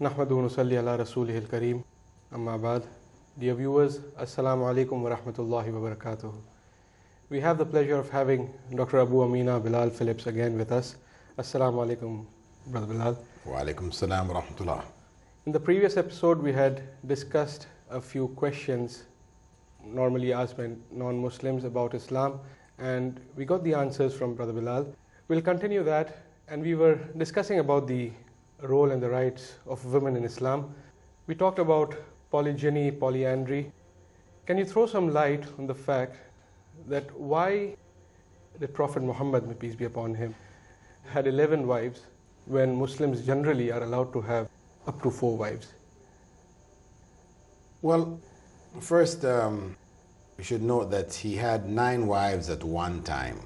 Nahmaduhu nusalli ala rasulihil kareem. Amma ba'd. Dear viewers, Assalamu alaikum wa rahmatullahi wa barakatuh. We have the pleasure of having Dr. Abu Amina Bilal Phillips again with us. Assalamu alaikum, Brother Bilal. Wa alaikum salam wa rahmatullah. In the previous episode, we had discussed a few questions normally asked by non-Muslims about Islam, and we got the answers from Brother Bilal. We'll continue that, and we were discussing about the role and the rights of women in Islam. We talked about polygyny, polyandry. Can you throw some light on the fact that why the Prophet Muhammad, may peace be upon him, had 11 wives when Muslims generally are allowed to have up to 4 wives? Well, first, we should note that he had 9 wives at one time.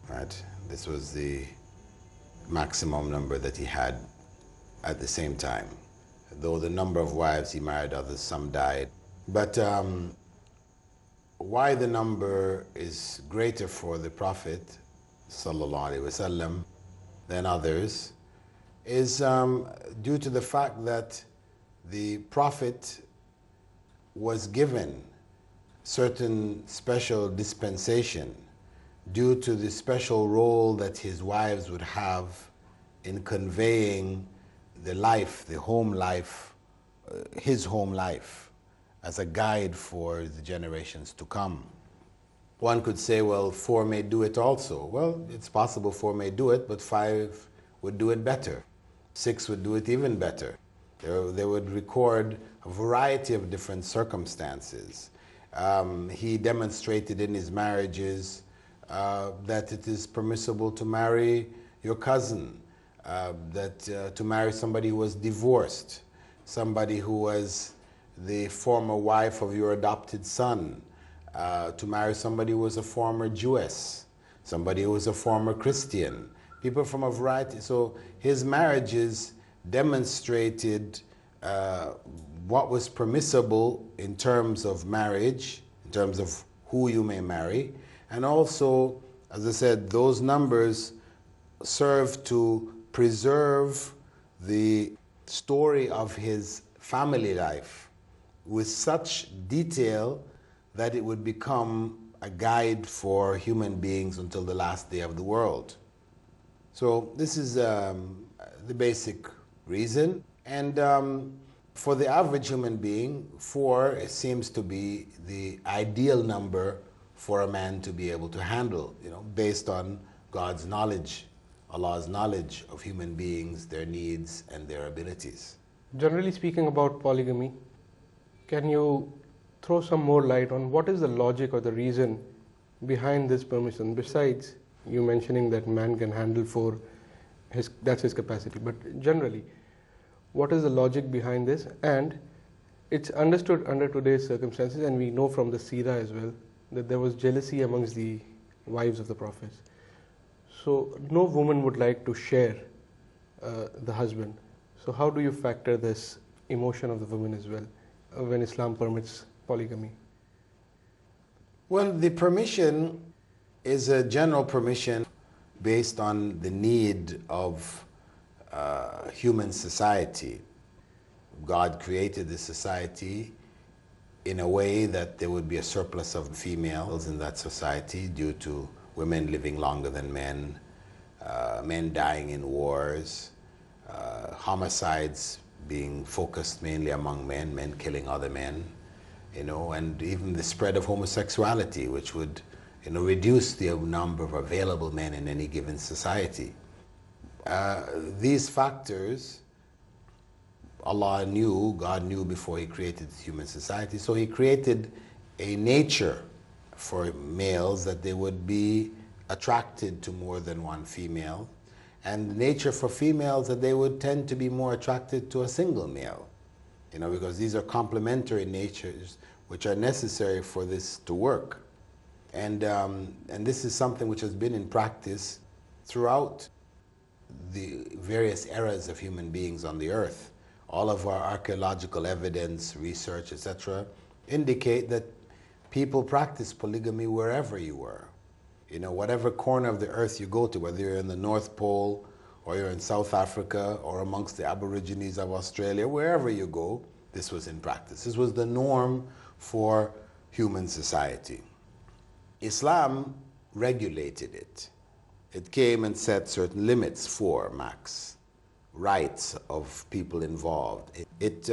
Right? This was the maximum number that he had at the same time. Though the number of wives he married, others, some died. But why the number is greater for the Prophet sallallahu alaihi wasallam than others is due to the fact that the Prophet was given certain special dispensation due to the special role that his wives would have in conveying the life, the home life, his home life, as a guide for the generations to come. One could say, well, 4 may do it also. Well, it's possible 4 may do it, but 5 would do it better. 6 would do it even better. They would record a variety of different circumstances. He demonstrated in his marriages that it is permissible to marry your cousin, to marry somebody who was divorced, somebody who was the former wife of your adopted son, to marry somebody who was a former Jewess, somebody who was a former Christian, people from a variety. So his marriages demonstrated what was permissible in terms of marriage, in terms of who you may marry. And also, as I said, those numbers serve to preserve the story of his family life with such detail that it would become a guide for human beings until the last day of the world. So this is the basic reason. And for the average human being, 4 seems to be the ideal number for a man to be able to handle, based on God's knowledge, Allah's knowledge of human beings, their needs and their abilities. Generally speaking about polygamy, can you throw some more light on what is the logic or the reason behind this permission, besides you mentioning that man can handle 4, that's his capacity, but generally, what is the logic behind this? And it's understood under today's circumstances, and we know from the Seerah as well, that there was jealousy amongst the wives of the prophets. So no woman would like to share the husband. So how do you factor this emotion of the women as well when Islam permits polygamy? Well, the permission is a general permission based on the need of human society. God created the society in a way that there would be a surplus of females in that society due to women living longer than men, men dying in wars, homicides being focused mainly among men, men killing other men, and even the spread of homosexuality, which would reduce the number of available men in any given society. These factors Allah knew, God knew before He created human society, so He created a nature for males that they would be attracted to more than one female, and nature for females that they would tend to be more attracted to a single male, because these are complementary natures which are necessary for this to work. And this is something which has been in practice throughout the various eras of human beings on the earth. All of our archaeological evidence, research, etc., indicate that people practice polygamy wherever you were. Whatever corner of the earth you go to, whether you're in the North Pole or you're in South Africa, or amongst the Aborigines of Australia, wherever you go, this was in practice. This was the norm for human society. Islam regulated it. It came and set certain limits for max rights of people involved. It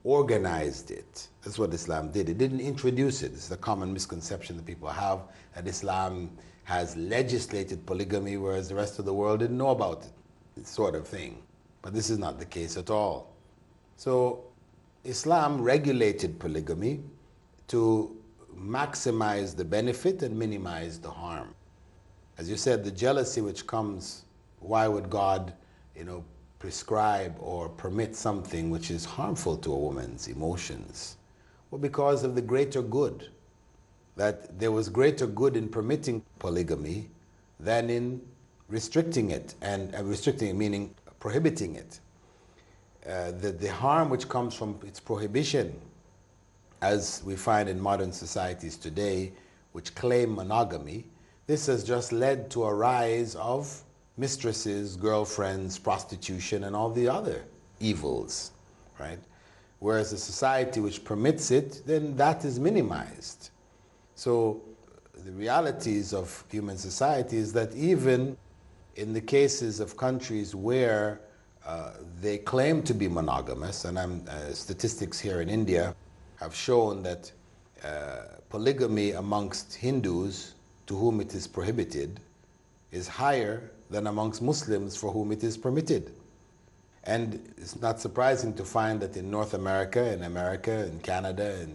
organized it. That's what Islam did. It didn't introduce it. It's a common misconception that people have, that Islam has legislated polygamy, whereas the rest of the world didn't know about it, sort of thing. But this is not the case at all. So Islam regulated polygamy to maximize the benefit and minimize the harm. As you said, the jealousy which comes, why would God, prescribe or permit something which is harmful to a woman's emotions? Well, because of the greater good. That there was greater good in permitting polygamy than in restricting it, and restricting it meaning prohibiting it. The harm which comes from its prohibition, as we find in modern societies today, which claim monogamy, this has just led to a rise of mistresses, girlfriends, prostitution, and all the other evils, right? Whereas a society which permits it, then that is minimized. So the realities of human society is that even in the cases of countries where they claim to be monogamous, and statistics here in India have shown that polygamy amongst Hindus to whom it is prohibited is higher than amongst Muslims for whom it is permitted. And it's not surprising to find that in North America, in Canada,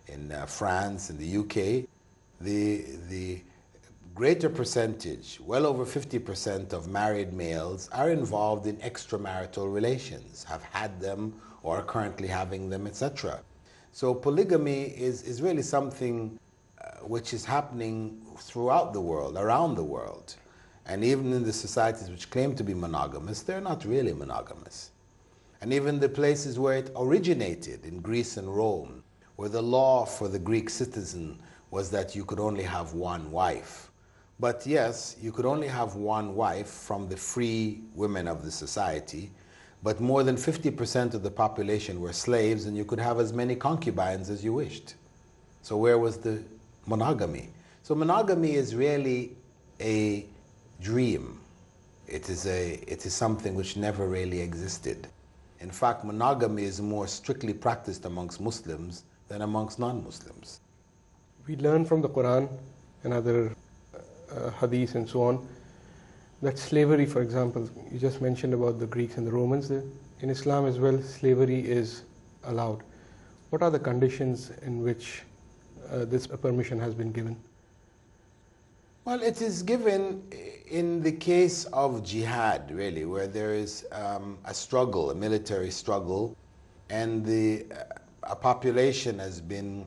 in France, in the UK, the greater percentage, well over 50% of married males are involved in extramarital relations, have had them or are currently having them, etc. So polygamy is really something which is happening throughout the world, around the world. And even in the societies which claim to be monogamous, they're not really monogamous. And even the places where it originated, in Greece and Rome, where the law for the Greek citizen was that you could only have one wife. But yes, you could only have one wife from the free women of the society, but more than 50% of the population were slaves, and you could have as many concubines as you wished. So where was the monogamy? So monogamy is really a dream. It is something which never really existed. In fact, monogamy is more strictly practiced amongst Muslims than amongst non-Muslims. We learn from the Quran and other hadith and so on that slavery, for example, you just mentioned about the Greeks and the Romans, in Islam as well, slavery is allowed. What are the conditions in which this permission has been given? Well, it is given in the case of jihad, really, where there is a struggle, a military struggle, and a population has been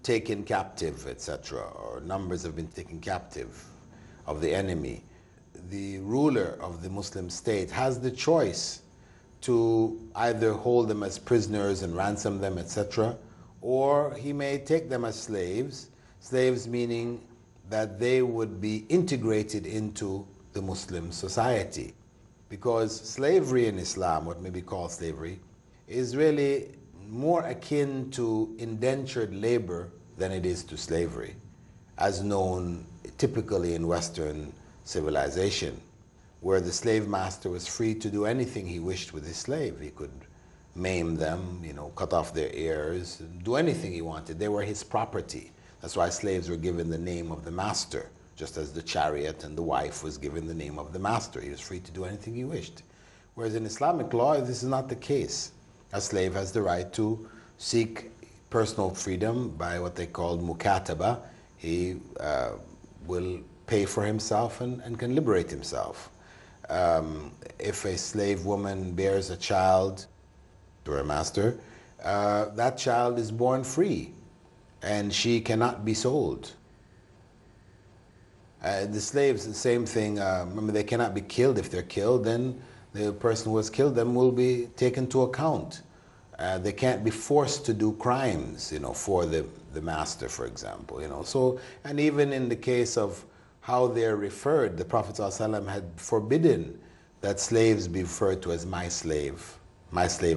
taken captive, etc., or numbers have been taken captive of the enemy. The ruler of the Muslim state has the choice to either hold them as prisoners and ransom them, etc., or he may take them as slaves, slaves meaning that they would be integrated into the Muslim society. Because slavery in Islam, what may be called slavery, is really more akin to indentured labor than it is to slavery, as known typically in Western civilization, where the slave master was free to do anything he wished with his slave. He could maim them, cut off their ears, do anything he wanted. They were his property. That's why slaves were given the name of the master, just as the chariot and the wife was given the name of the master. He was free to do anything he wished. Whereas in Islamic law, this is not the case. A slave has the right to seek personal freedom by what they call mukataba. He will pay for himself and can liberate himself. If a slave woman bears a child to her master, that child is born free and she cannot be sold. The slaves, the same thing. Remember, they cannot be killed. If they're killed, then the person who has killed them will be taken to account. They can't be forced to do crimes, for the master, for example. So, and even in the case of how they're referred, the Prophet ﷺ had forbidden that slaves be referred to as my slave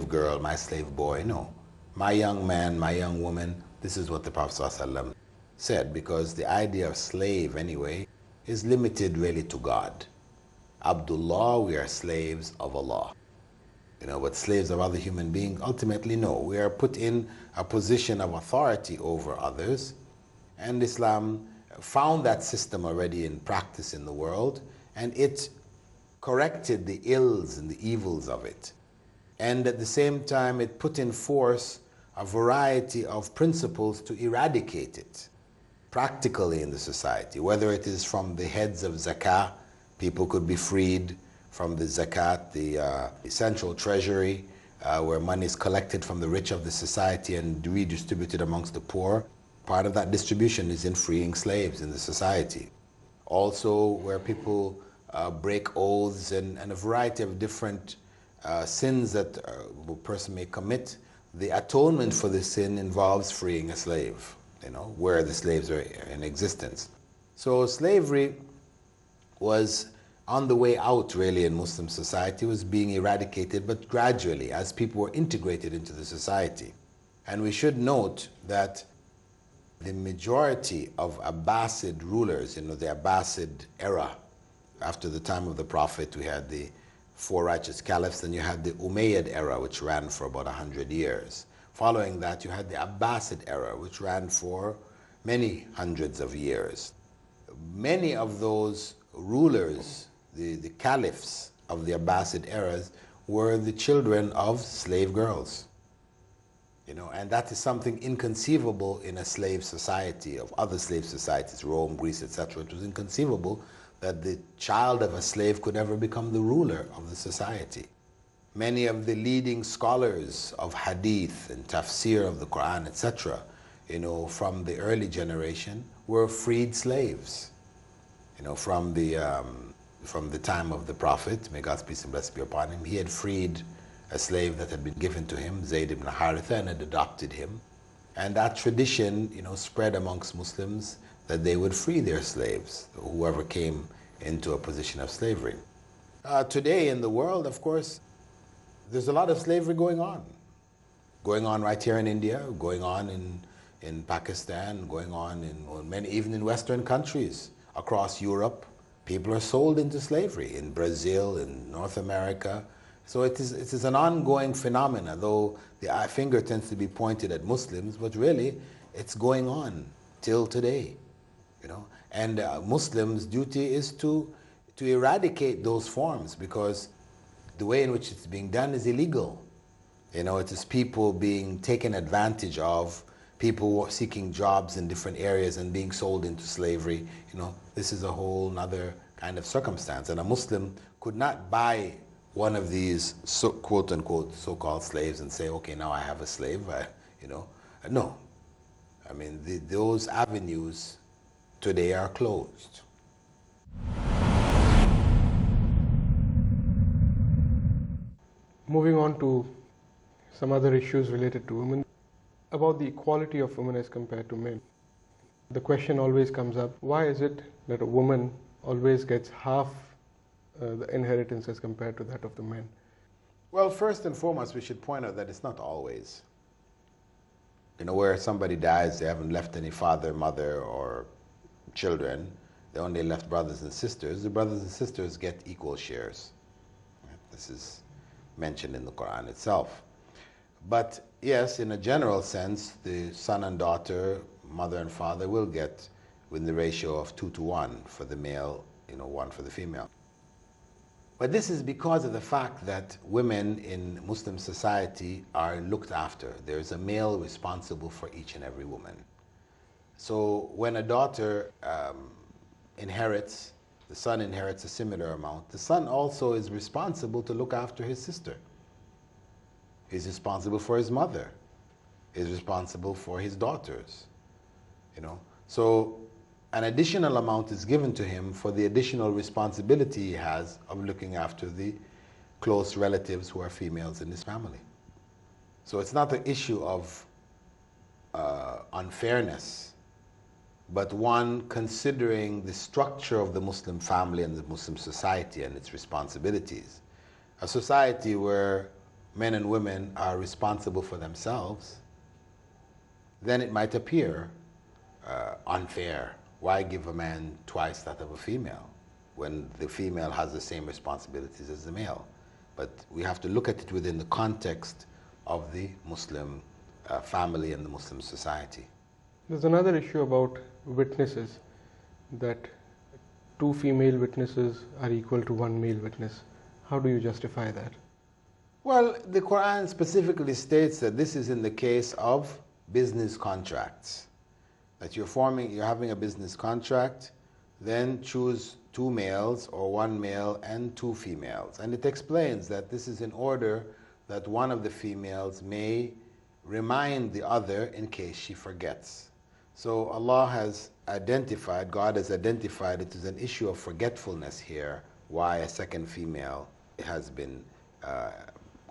girl, my slave boy. No. My young man, my young woman, this is what the Prophet ﷺ said, because the idea of slave, anyway, is limited really to God. Abdullah, we are slaves of Allah. But slaves of other human beings, ultimately, no. We are put in a position of authority over others, and Islam found that system already in practice in the world, and it corrected the ills and the evils of it. And at the same time, it put in force a variety of principles to eradicate it practically in the society, whether it is from the heads of zakah, people could be freed from the zakat, the central treasury, where money is collected from the rich of the society and redistributed amongst the poor. Part of that distribution is in freeing slaves in the society. Also, where people break oaths and a variety of different sins that a person may commit, the atonement for the sin involves freeing a slave, where the slaves are in existence. So slavery was on the way out, really, in Muslim society, was being eradicated, but gradually, as people were integrated into the society. And we should note that the majority of Abbasid rulers, the Abbasid era, after the time of the Prophet, we had the four righteous caliphs, then you had the Umayyad era, which ran for about 100 years. Following that, you had the Abbasid era, which ran for many hundreds of years. Many of those rulers, the caliphs of the Abbasid eras, were the children of slave girls. And that is something inconceivable in a slave society, of other slave societies, Rome, Greece, etc. It was inconceivable that the child of a slave could ever become the ruler of the society. Many of the leading scholars of hadith and tafsir of the Quran, etc., from the early generation, were freed slaves. From the time of the Prophet, may God's peace and blessing be upon him, he had freed a slave that had been given to him, Zayd ibn Haritha, and had adopted him. And that tradition, spread amongst Muslims, that they would free their slaves, whoever came into a position of slavery. Today in the world, of course, there's a lot of slavery going on right here in India, going on in Pakistan, going on in many, even in Western countries across Europe. People are sold into slavery in Brazil, in North America. So it is an ongoing phenomenon, though the finger tends to be pointed at Muslims, but really it's going on till today. And Muslims' duty is to eradicate those forms, because the way in which it's being done is illegal. It is people being taken advantage of, people seeking jobs in different areas and being sold into slavery. This is a whole other kind of circumstance. And a Muslim could not buy one of these quote-unquote so-called slaves and say, okay, now I have a slave. No. I mean, those avenues today are closed. Moving on to some other issues related to women, about the equality of women as compared to men. The question always comes up, why is it that a woman always gets half the inheritance as compared to that of the men? Well, first and foremost, we should point out that it's not always. Where somebody dies, they haven't left any father, mother, or children. They only left brothers and sisters. The brothers and sisters get equal shares. This is mentioned in the Quran itself. But yes, in a general sense, the son and daughter, mother and father will get within the ratio of 2 to 1 for the male, 1 for the female. But this is because of the fact that women in Muslim society are looked after. There's a male responsible for each and every woman. So when a daughter inherits, the son inherits a similar amount, the son also is responsible to look after his sister. He's responsible for his mother. He's responsible for his daughters. So an additional amount is given to him for the additional responsibility he has of looking after the close relatives who are females in his family. So it's not an issue of unfairness but one considering the structure of the Muslim family and the Muslim society and its responsibilities. A society where men and women are responsible for themselves, then it might appear unfair. Why give a man twice that of a female when the female has the same responsibilities as the male? But we have to look at it within the context of the Muslim family and the Muslim society. There's another issue about witnesses, that 2 female witnesses are equal to 1 male witness. How do you justify that? Well, the Quran specifically states that this is in the case of business contracts. That you're having a business contract, then choose 2 males or 1 male and 2 females. And it explains that this is in order that one of the females may remind the other in case she forgets. So Allah has identified, God has identified it as an issue of forgetfulness here, why a second female has been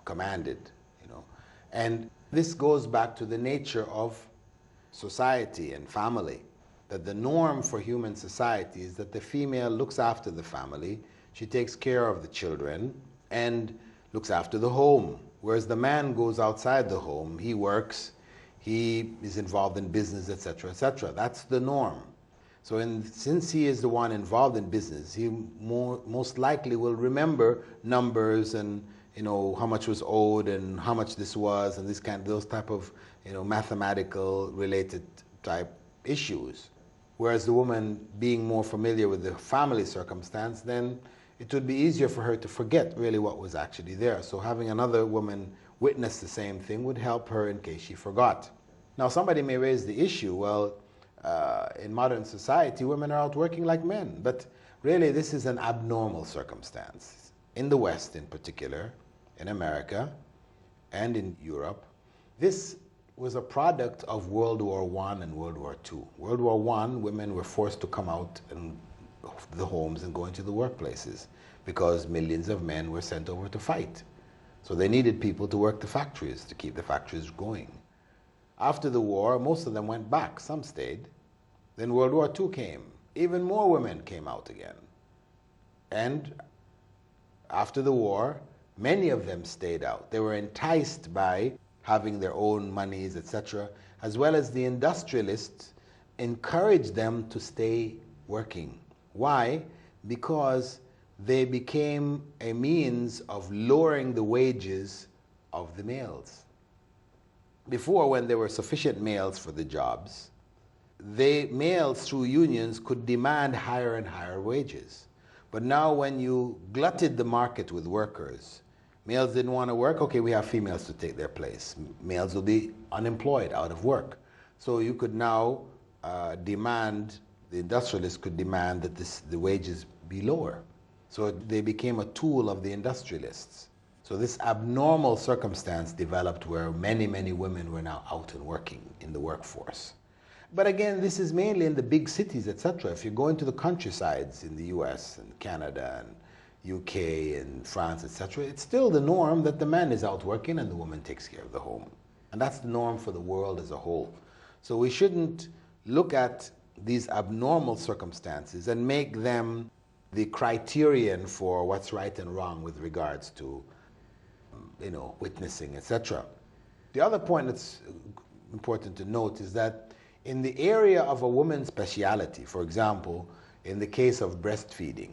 commanded, you know. And this goes back to the nature of society and family, that the norm for human society is that the female looks after the family, she takes care of the children and looks after the home, whereas the man goes outside the home, he works, he is involved in business, etc., etc. That's the norm. So since he is the one involved in business, he most likely will remember numbers and, you know, how much was owed and how much this was and those type of, you know, mathematical related type issues. Whereas the woman being more familiar with the family circumstance, then it would be easier for her to forget really what was actually there. So having another woman witness the same thing would help her in case she forgot. Now somebody may raise the issue, well, in modern society, women are out working like men. But really, this is an abnormal circumstance. In the West in particular, in America and in Europe, this was a product of World War I and World War II. World War I, women were forced to come out of the homes and go into the workplaces because millions of men were sent over to fight. So they needed people to work the factories, to keep the factories going. After the war, most of them went back. Some stayed. Then World War II came. Even more women came out again. And after the war, many of them stayed out. They were enticed by having their own monies, etc., as well as the industrialists encouraged them to stay working. Why? Because they became a means of lowering the wages of the males. Before, when there were sufficient males for the jobs, males through unions could demand higher and higher wages. But now when you glutted the market with workers, males didn't want to work, okay, we have females to take their place. Males will be unemployed, out of work. So you could now demand, the industrialists could demand that the wages be lower. So they became a tool of the industrialists. So this abnormal circumstance developed where many, many women were now out and working in the workforce. But again, this is mainly in the big cities, etc. If you go into the countrysides in the US and Canada and UK and France, etc., it's still the norm that the man is out working and the woman takes care of the home. And that's the norm for the world as a whole. So we shouldn't look at these abnormal circumstances and make them the criterion for what's right and wrong with regards to, witnessing, etc. The other point that's important to note is that in the area of a woman's speciality, for example, in the case of breastfeeding,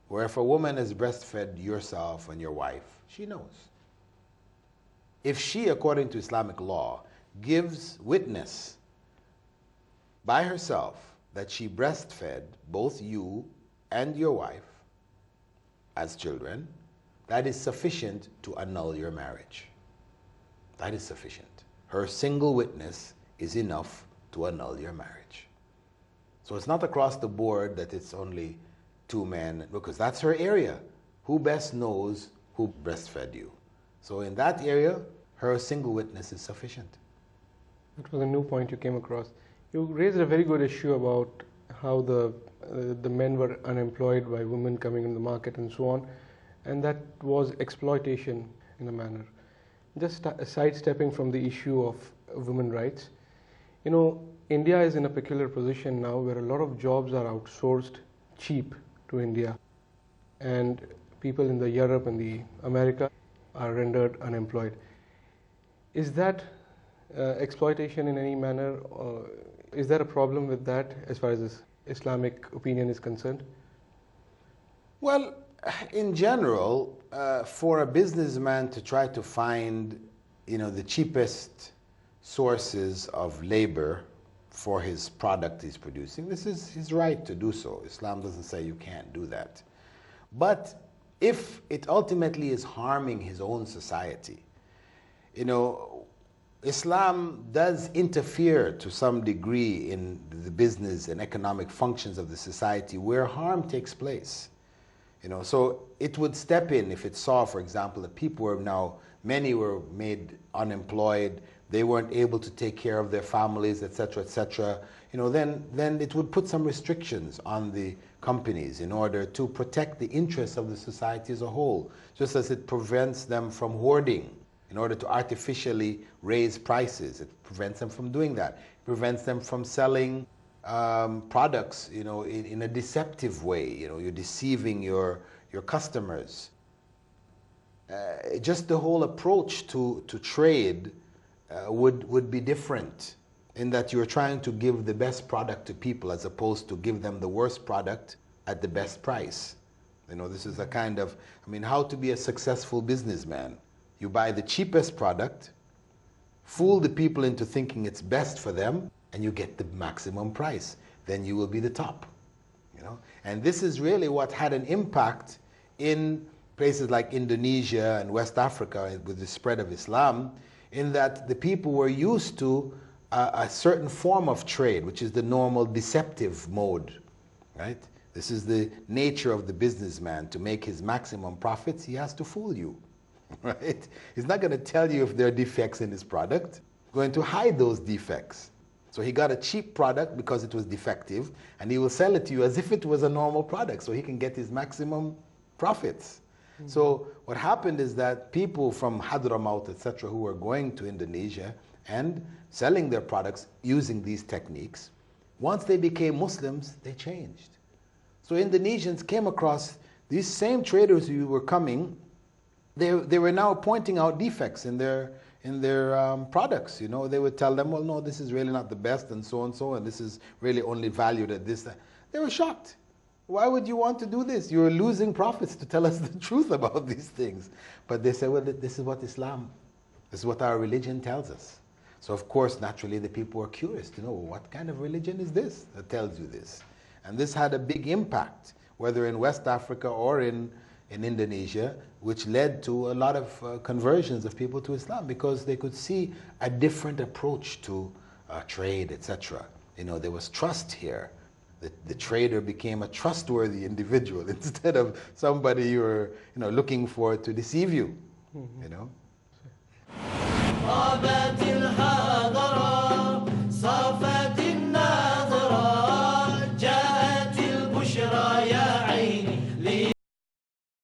where if a woman has breastfed yourself and your wife, she knows. If she, according to Islamic law, gives witness by herself that she breastfed both you and your wife as children, that is sufficient to annul your marriage. That is sufficient. Her single witness is enough to annul your marriage. So it's not across the board that it's only two men, because that's her area. Who best knows who breastfed you? So in that area, her single witness is sufficient. That was a new point you came across. You raised a very good issue about how the men were unemployed by women coming in the market and so on, and that was exploitation in a manner. Just sidestepping from the issue of women's rights, You know, India is in a peculiar position now where a lot of jobs are outsourced cheap to India, and people in the Europe and the America are rendered unemployed. Is that exploitation in any manner? Or is there a problem with that as far as this Islamic opinion is concerned? Well, in general, for a businessman to try to find, the cheapest sources of labor for his product he's producing, this is his right to do so. Islam doesn't say you can't do that. But if it ultimately is harming his own society, Islam does interfere to some degree in the business and economic functions of the society where harm takes place. So it would step in if it saw, for example, that people were now, many were made unemployed, they weren't able to take care of their families, etc., etc. Then it would put some restrictions on the companies in order to protect the interests of the society as a whole, just as it prevents them from hoarding in order to artificially raise prices. It prevents them from doing that. It prevents them from selling products, in a deceptive way. You're deceiving your customers. Just the whole approach to trade would be different, in that you're trying to give the best product to people as opposed to give them the worst product at the best price. This is a kind of, how to be a successful businessman. You buy the cheapest product, fool the people into thinking it's best for them, and you get the maximum price. Then you will be the top. And this is really what had an impact in places like Indonesia and West Africa with the spread of Islam, in that the people were used to a certain form of trade, which is the normal deceptive mode, right? This is the nature of the businessman. To make his maximum profits, he has to fool you, right? He's not going to tell you if there are defects in his product. He's going to hide those defects. So he got a cheap product because it was defective, and he will sell it to you as if it was a normal product, so he can get his maximum profits. Mm-hmm. So what happened is that people from Hadramaut, etc., who were going to Indonesia and selling their products using these techniques, once they became Muslims, they changed. So Indonesians came across these same traders who were coming. They were now pointing out defects in their products. They would tell them, well, no, this is really not the best, and so, and this is really only valued at this. They were shocked. Why would you want to do this? You're losing profits to tell us the truth about these things. But they said, well, this is what this is what our religion tells us. So of course, naturally, the people were curious to know, what kind of religion is this that tells you this? And this had a big impact, whether in West Africa or in Indonesia, which led to a lot of conversions of people to Islam, because they could see a different approach to trade, etc. There was trust here. The trader became a trustworthy individual instead of somebody you were looking for to deceive you. Mm-hmm.